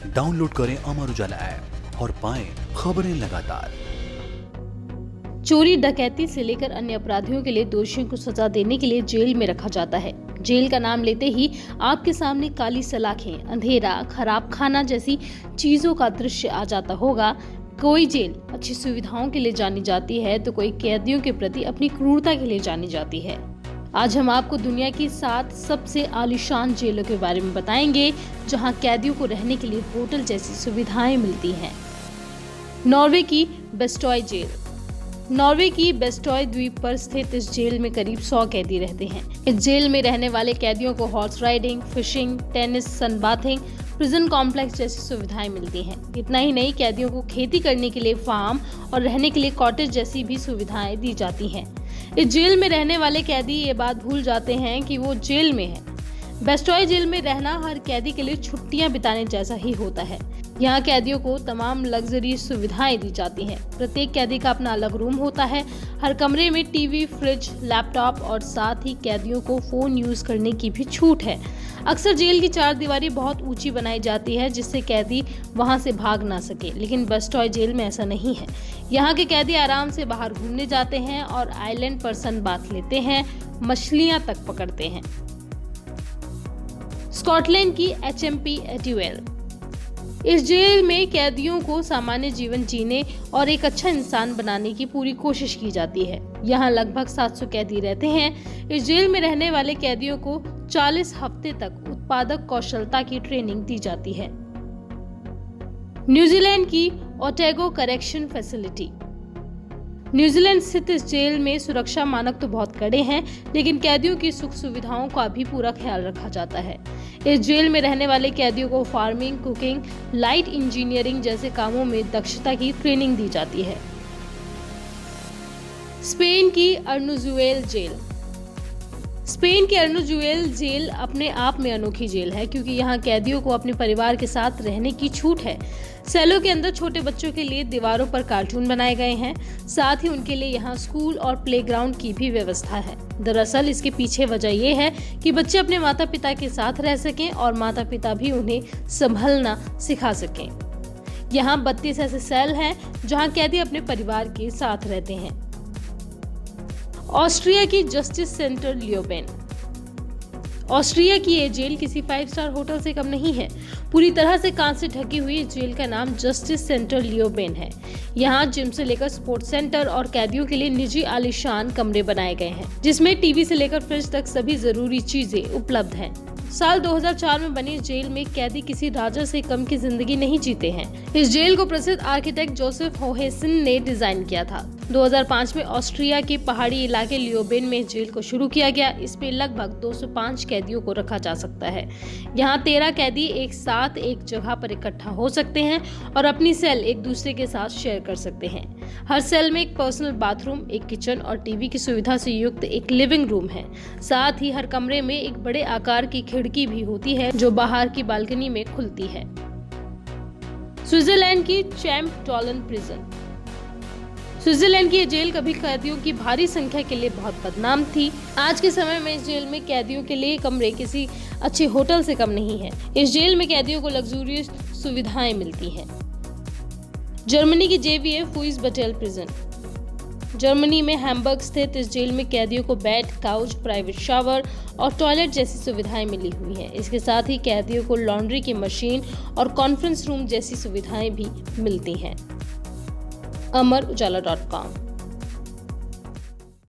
Download करें Amar Ujala app और पाएं खबरें लगातार। चोरी डकैती से लेकर अन्य अपराधियों के लिए दोषियों को सजा देने के लिए जेल में रखा जाता है। जेल का नाम लेते ही आपके सामने काली सलाखें, अंधेरा, खराब खाना जैसी चीजों का दृश्य आ जाता होगा। कोई जेल अच्छी सुविधाओं के लिए जानी जाती है तो कोई कैदियों के प्रति अपनी क्रूरता के लिए जानी जाती है। आज हम आपको दुनिया की 7 सबसे आलीशान जेलों के बारे में बताएंगे, जहां कैदियों को रहने के लिए होटल जैसी सुविधाएं मिलती हैं। नॉर्वे की बेस्टॉय जेल। नॉर्वे की बेस्टॉय द्वीप पर स्थित इस जेल में करीब 100 कैदी रहते हैं। इस जेल में रहने वाले कैदियों को horse riding, fishing, tennis, sunbathing, prison complex जैसी सुविधाएं मिलती हैं। इतना ही नहीं, कैदियों को खेती करने के लिए फार्म और रहने के लिए कॉटेज जैसी भी सुविधाएं दी जाती हैं। इस जेल में रहने वाले कैदी ये बात भूल जाते हैं कि वो जेल में है। बेस्टॉय जेल में रहना हर कैदी के लिए छुट्टियां बिताने जैसा ही होता है। यहाँ कैदियों को तमाम लग्जरी सुविधाएं दी जाती हैं। प्रत्येक कैदी का अपना अलग रूम होता है। हर कमरे में टीवी, फ्रिज, लैपटॉप और साथ ही कैदियों को फोन यूज करने की भी छूट है। अक्सर जेल की 4 दीवारी बहुत ऊंची बनाई जाती है जिससे कैदी वहां से भाग ना सके, लेकिन बेस्टॉय जेल में ऐसा नहीं है। यहाँ के कैदी आराम से बाहर घूमने जाते हैं और आइलैंड पर सन बाथ लेते हैं, मछलियां तक पकड़ते हैं। स्कॉटलैंड की HMP एट्यूएल। इस जेल में कैदियों को सामान्य जीवन जीने और एक अच्छा इंसान बनाने की पूरी कोशिश की जाती है। यहाँ लगभग 700 कैदी रहते हैं। इस जेल में रहने वाले कैदियों को 40 हफ्ते तक उत्पादक कौशलता की ट्रेनिंग दी जाती है। न्यूजीलैंड की ओटेगो करेक्शन फैसिलिटी। न्यूजीलैंड स्थित इस जेल में सुरक्षा मानक तो बहुत कड़े हैं, लेकिन कैदियों की सुख सुविधाओं का भी पूरा ख्याल रखा जाता है। इस जेल में रहने वाले कैदियों को फार्मिंग, कुकिंग, लाइट इंजीनियरिंग जैसे कामों में दक्षता की ट्रेनिंग दी जाती है। स्पेन की अर्नुजुएल जेल। स्पेन की अर्नुजुएल जेल अपने आप में अनोखी जेल है, क्योंकि यहाँ कैदियों को अपने परिवार के साथ रहने की छूट है। सेलों के अंदर छोटे बच्चों के लिए दीवारों पर कार्टून बनाए गए हैं। साथ ही उनके लिए यहाँ स्कूल और प्लेग्राउंड की भी व्यवस्था है। दरअसल इसके पीछे वजह यह है कि बच्चे अपने माता पिता के साथ रह सकें और माता पिता भी उन्हें संभलना सिखा सकें। यहाँ 32 ऐसे सेल हैं जहाँ कैदी अपने परिवार के साथ रहते हैं। ऑस्ट्रिया की जस्टिस सेंटर लियोबेन। ऑस्ट्रिया की ये जेल किसी 5 स्टार होटल से कम नहीं है। पूरी तरह से कांच से ढकी हुई इस जेल का नाम जस्टिस सेंटर लियोबेन है। यहाँ जिम से लेकर स्पोर्ट्स सेंटर और कैदियों के लिए निजी आलीशान कमरे बनाए गए हैं, जिसमें टीवी से लेकर फ्रिज तक सभी जरूरी चीजें उपलब्ध हैं। साल 2004 में बनी जेल में कैदी किसी राजा से कम की जिंदगी नहीं जीते हैं। इस जेल को प्रसिद्ध आर्किटेक्ट जोसेफ होहेसन ने डिजाइन किया था। 2005 में ऑस्ट्रिया के पहाड़ी इलाके लियोबेन में जेल को शुरू किया गया। इसमें लगभग 205 कैदियों को रखा जा सकता है। यहाँ 13 कैदी एक साथ एक जगह पर इकट्ठा हो सकते हैं और अपनी सेल एक दूसरे के साथ शेयर कर सकते हैं। हर सेल में एक पर्सनल बाथरूम, एक किचन और टीवी की सुविधा से युक्त एक लिविंग रूम है। साथ ही हर कमरे में एक बड़े आकार की खिड़की भी होती है जो बाहर की बालकनी में खुलती है। स्विट्जरलैंड की चैम्पटॉलन प्रिजन। स्विट्जरलैंड की ये जेल कभी कैदियों की भारी संख्या के लिए बहुत बदनाम थी। आज के समय में इस जेल में कैदियों के लिए कमरे किसी अच्छे होटल से कम नहीं है। इस जेल में कैदियों को लग्जूरियस सुविधाएं मिलती हैं। जर्मनी की JVA फुइसबटेल प्रिजन। जर्मनी में हैम्बर्ग स्थित इस जेल में कैदियों को बेड, काउच, प्राइवेट शावर और टॉयलेट जैसी सुविधाएं मिली हुई हैं। इसके साथ ही कैदियों को लॉन्ड्री की मशीन और कॉन्फ्रेंस रूम जैसी सुविधाएं भी मिलती हैं। अमर उजाला.com।